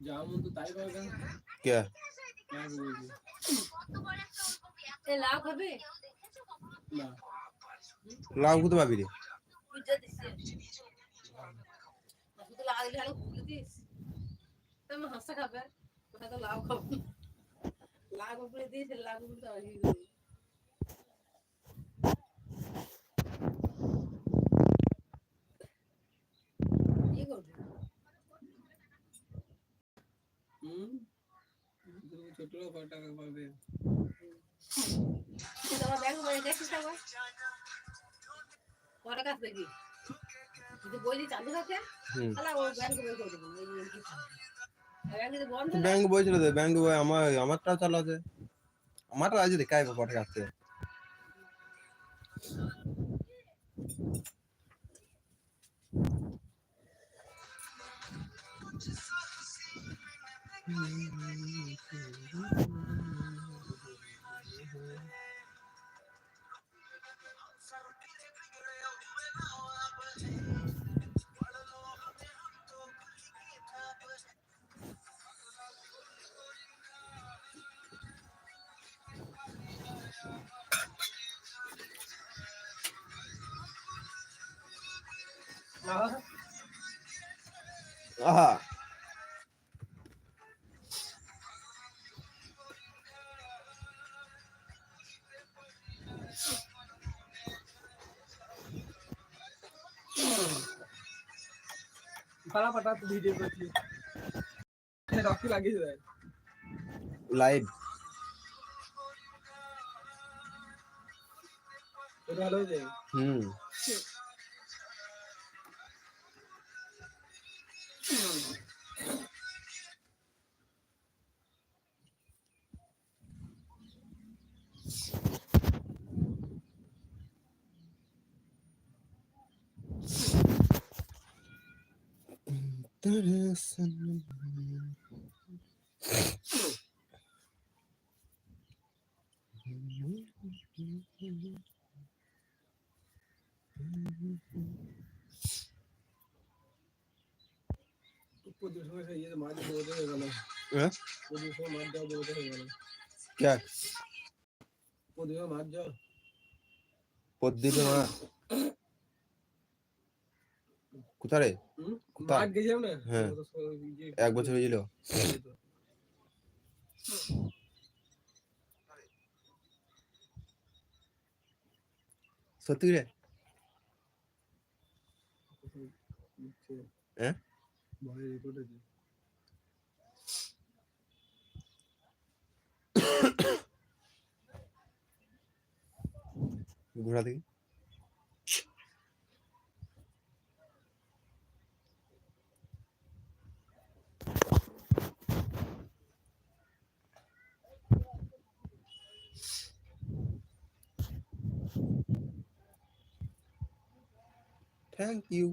जामुन तो ताई का क्या ए लाभ হবে না লাউ কত পাবি রে বুঝা দিছে তো লাগা দিলে আলো খুলে দিস তুমি হাসা খাবে ওটা তো লাউ খাবে লাউ উপরে দিস লাউ উপরে তো আসি কি করবে ছোট কত টাকা পাবে তোমার ব্যাংক বলে দেখছিস টাকা কত টাকা দেখি যদি বইলি চালু থাকে তাহলে ও ব্যাংক বই করে দেবো ব্যাংক বই ছিল ব্যাংক বই আমারটাও চালু আছে আমারটা আছে রে কাই কত টাকা আছে আহা পালা পাটা ভিডিও করছি রকি লাগিয়ে দেয় লাইভ এটা হলো যে क्या মাছ যাও পদ্দিপে মা কোথায় রে মাছ গেছিলাম না হ্যাঁ 1 বছর হয়েছিল সত্যি রে হ্যাঁ ভাই রেকর্ড আছে ঘোড়া দেখি থ্যাংক ইউ